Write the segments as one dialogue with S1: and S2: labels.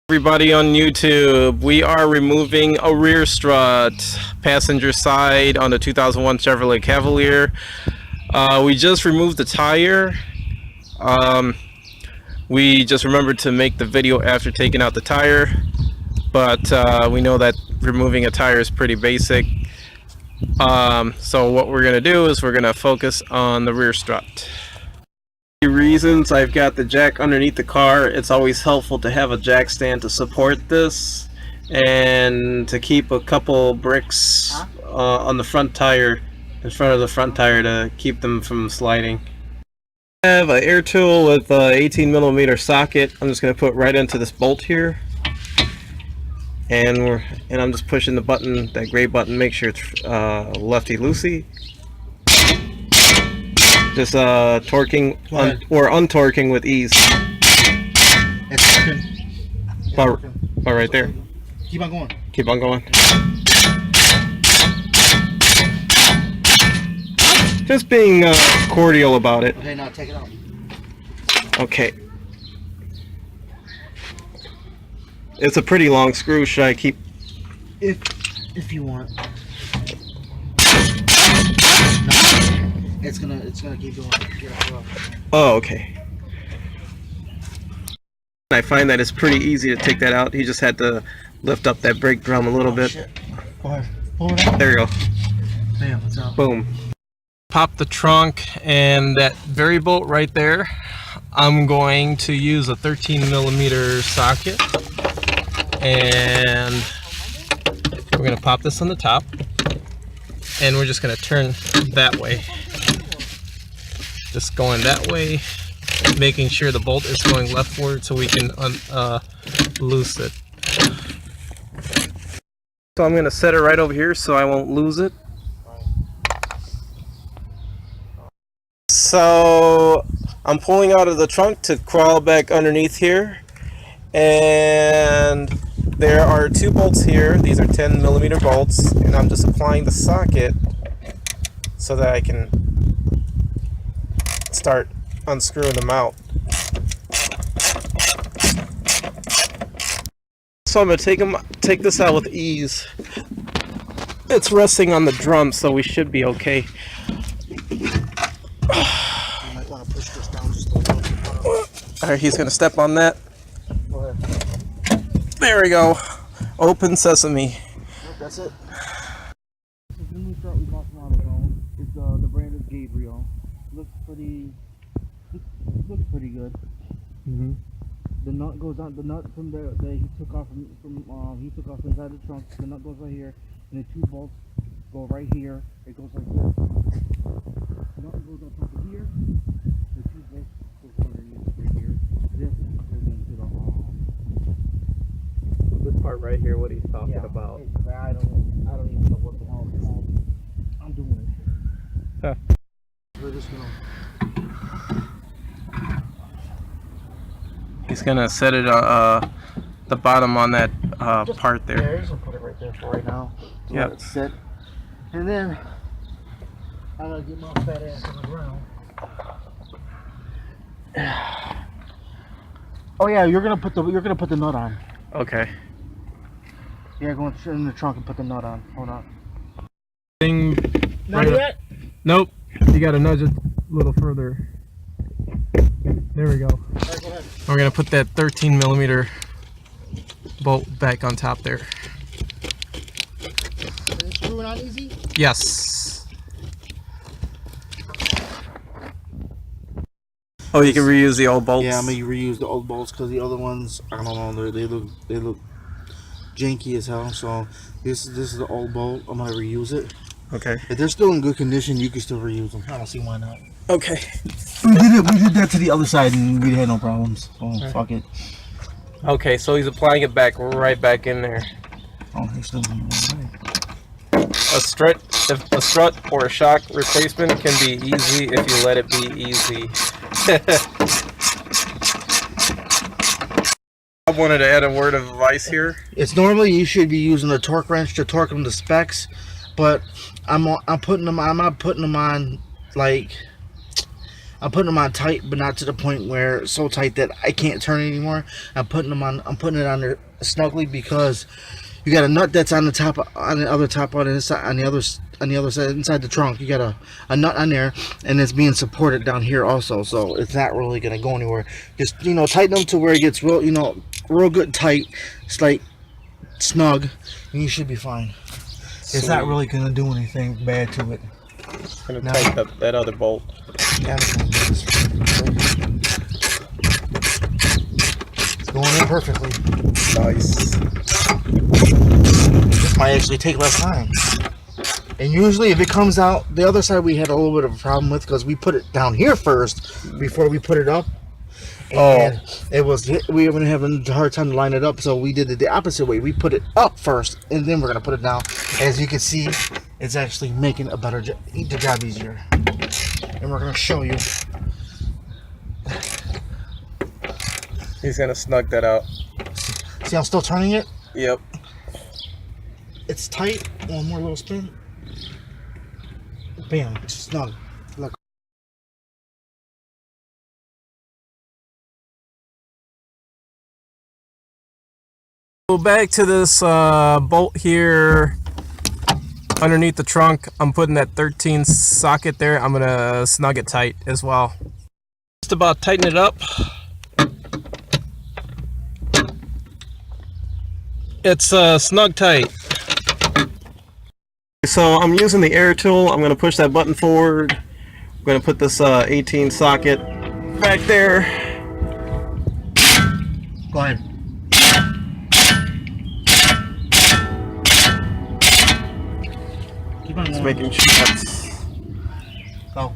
S1: Everybody on YouTube, we are removing a rear strut, passenger side on the 2001 Chevrolet Cavalier. We just removed the tire. We just remembered to make the video after taking out the tire, but we know that removing a tire is pretty basic. So what we're going to do is we're going to focus on the rear strut. Reasons I've got the jack underneath the car. It's always helpful to have a jack stand to support this and to keep a couple bricks on the front tire, in front of the front tire, to keep them from sliding. I have an air tool with a 18mm socket. I'm just going to put right into this bolt here, and I'm just pushing the button, that gray button, make sure it's lefty loosey. Just torquing or untorquing with ease.
S2: It's working.
S1: About right there.
S2: Keep on going.
S1: Keep on going. Just being cordial about it.
S2: Okay, now take it out.
S1: Okay. It's a pretty long screw. Should I keep?
S2: If you want. It's gonna keep going.
S1: Oh, okay. I find that it's pretty easy to take that out. He just had to lift up that brake drum a little bit.
S2: Shit. Go ahead. Pull it out.
S1: There you go.
S2: Bam, it's out.
S1: Boom. Pop the trunk, and that very bolt right there, I'm going to use a 13mm socket, and we're going to pop this on the top, and we're just going to turn that way. Just going that way, making sure the bolt is going leftward so we can loose it. So I'm going to set it right over here so I won't lose it. So I'm pulling out of the trunk to crawl back underneath here, and there are two bolts here. These are 10mm bolts, and I'm just applying the socket so that I can start unscrewing them out. So I'm going to take this out with ease. It's resting on the drum, so we should be okay.
S2: You might want to push this down just a little bit.
S1: Alright, he's going to step on that.
S2: Go ahead.
S1: There we go. Open sesame.
S2: That's it. This is the new strut we bought from AutoZone. It's the brand is Gabriel. Looks pretty good.
S1: Mm-hmm.
S2: The nut goes on. The nut from there that he took off he took off inside the trunk. The nut goes right here, and the two bolts go right here. It goes like this. The nut goes up top of here. The two bolts go right here. This goes into the
S1: This part right here, what he's talking about.
S2: I don't even know what the hell it's called. I'm doing it.
S1: Huh.
S2: We're just gonna.
S1: He's gonna set it the bottom on that part there.
S2: There, just put it right there for right now.
S1: Yeah.
S2: Let it sit. And then I gotta get my fat ass on the ground. Oh yeah, you're gonna put the nut on.
S1: Okay.
S2: Yeah, go in the trunk and put the nut on. Hold on.
S1: Thing.
S2: Not yet?
S1: Nope. You gotta nudge it a little further. There we go.
S2: Alright, go ahead.
S1: We're gonna put that 13mm bolt back on top there.
S2: Is it screwing on easy?
S1: Yes. Oh, you can reuse the old bolts.
S2: Yeah, I'm gonna reuse the old bolts because the other ones, I don't know, they look janky as hell. So this is the old bolt. I'm gonna reuse it.
S1: Okay.
S2: If they're still in good condition, you can still reuse them. I don't see why not.
S1: Okay.
S2: We did that to the other side and we had no problems. So fuck it.
S1: Okay, so he's applying it right back in there.
S2: Oh, he's still doing it right.
S1: A strut or a shock replacement can be easy if you let it be easy. I wanted to add a word of advice here.
S2: It's normally you should be using a torque wrench to torque them to specs, but I'm not putting them on like I'm putting them on tight, but not to the point where it's so tight that I can't turn it anymore. I'm putting it on there snugly because you got a nut that's on the top, on the other top, on the side, on the other side, inside the trunk. You got a nut on there, and it's being supported down here also, so it's not really gonna go anywhere. Just tighten them to where it gets real, real good and tight. It's like snug, and you should be fine. It's not really gonna do anything bad to it.
S1: It's gonna tighten up that other bolt.
S2: Yeah, it's going in perfectly.
S1: Nice.
S2: This might actually take less time. And usually if it comes out, the other side we had a little bit of a problem with because we put it down here first before we put it up. And we were having a hard time to line it up, so we did it the opposite way. We put it up first, and then we're going to put it down. As you can see, it's actually making the job easier. And we're going to show you.
S1: He's going to snug that out.
S2: See, I'm still turning it?
S1: Yep.
S2: It's tight. One more little spin. Bam, it's snug. Look.
S1: Go back to this bolt here underneath the trunk. I'm putting that 13 socket there. I'm gonna snug it tight as well. Just about tighten it up. It's snug tight. So I'm using the air tool. I'm gonna push that button forward. I'm gonna put this 18 socket back there.
S2: Go ahead. Keep on
S1: Just
S2: going.
S1: making sure that's...
S2: Go.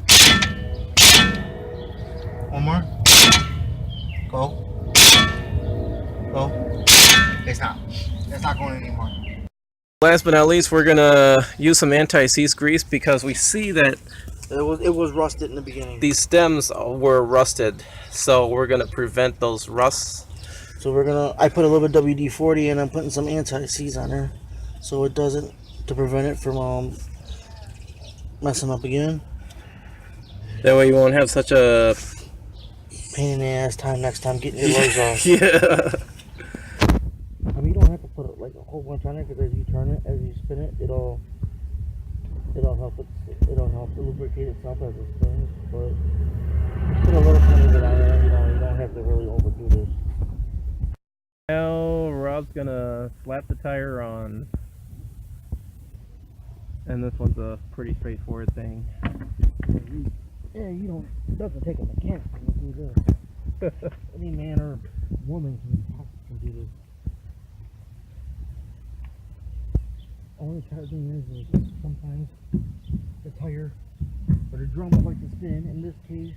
S2: One more. Go. Go. It's not going anymore.
S1: Last but not least, we're gonna use some anti-seize grease because we see that
S2: it was rusted in the beginning.
S1: these stems were rusted, so we're gonna prevent those rusts.
S2: So I put a little bit of WD-40 and I'm putting some anti-seize on there, so it doesn't, to prevent it from messing up again.
S1: That way you won't have such a
S2: pain in the ass time next time getting your legs off.
S1: Yeah.
S2: I mean, you don't have to put like a whole bunch on there because as you turn it, as you spin it, it'll help lubricate itself as it spins. But put a little tiny bit on there. You don't have to really overdo this.
S1: Now Rob's gonna slap the tire on, and this one's a pretty straightforward thing.
S2: Yeah, it doesn't take a mechanic to do this. Any man or woman can do this. Only hard thing is sometimes the tire or the drum would like to spin. In this case,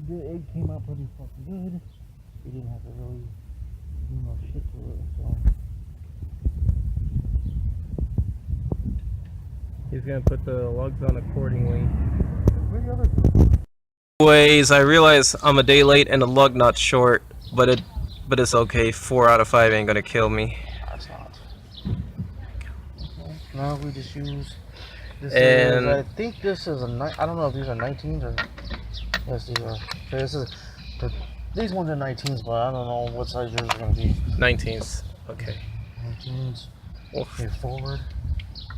S2: it came out pretty fucking good. We didn't have to really do no shit to it, so.
S1: He's gonna put the lugs on accordingly.
S2: Where the other two?
S1: Anyways, I realize I'm a day late and the lug nut's short, but it's okay. 4 out of 5 ain't gonna kill me.
S2: That's not. Okay. Now we just use this.
S1: And
S2: I think this is I don't know if these are 19s or yes, these are. Okay, these ones are 19s, but I don't know what size yours is gonna be.
S1: 19s. Okay.
S2: 19s. Okay, forward.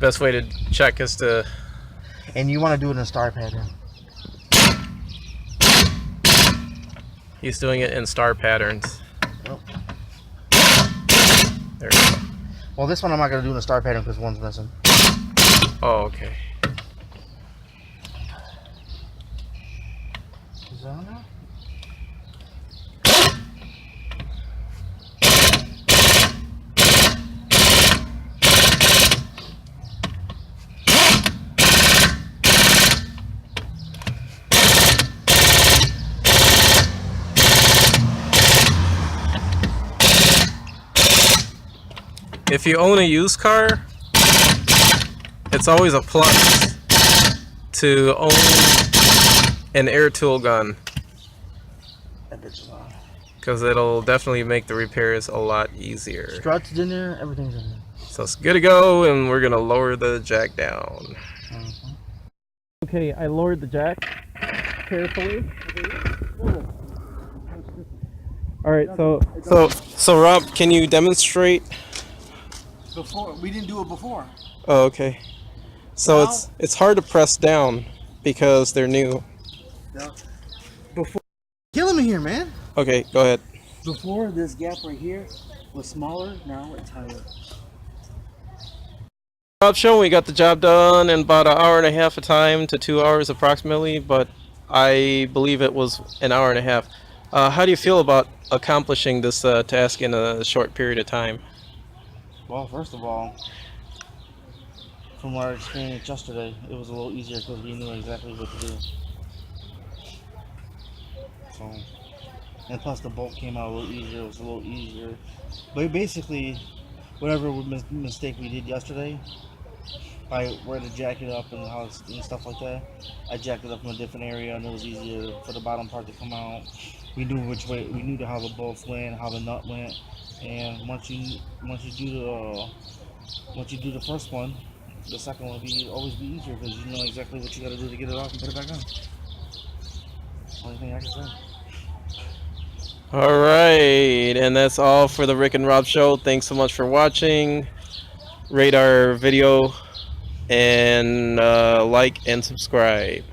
S1: Best way to check is to.
S2: And you want to do it in a star pattern.
S1: He's doing it in star patterns.
S2: Nope.
S1: There we go.
S2: Well, this one I'm not going to do in a star pattern because one's missing.
S1: Oh, okay.
S2: Is that on there?
S1: If you own a used car, it's always a plus to own an air tool gun,
S2: That bitch is on.
S1: because it'll definitely make the repairs a lot easier.
S2: Struts in there, everything's in there.
S1: So it's good to go, and we're gonna lower the jack down. Okay, I lowered the jack. carefully.
S2: Okay.
S1: All right, so Rob, can you demonstrate?
S2: Before we didn't do it before.
S1: Oh, okay. So
S2: Now,
S1: it's hard to press down because they're new.
S2: before killing me here, man.
S1: Okay, go ahead.
S2: Before this gap right here was smaller. Now it's higher.
S1: Rob show we got the job done in about an hour and a half of time to 2 hours approximately, but I believe it was an hour and a half. How do you feel about accomplishing this task in a short period of time?
S2: Well, first of all, from our experience yesterday, it was a little easier because we knew exactly what to do. So, and plus the bolt came out a little easier. It was a little easier. But basically, whatever mistake we did yesterday, by where to jack it up and how and stuff like that, I jacked it up in a different area, and it was easier for the bottom part to come out. We knew which way. We knew how the bolts went, how the nut went, and once you do the first one, the second one will always be easier because you know exactly what you got to do to get it off and put it back on. Only thing I can say.
S1: All right, and that's all for the Rick and Rob show. Thanks so much for watching. Rate our video and like and subscribe.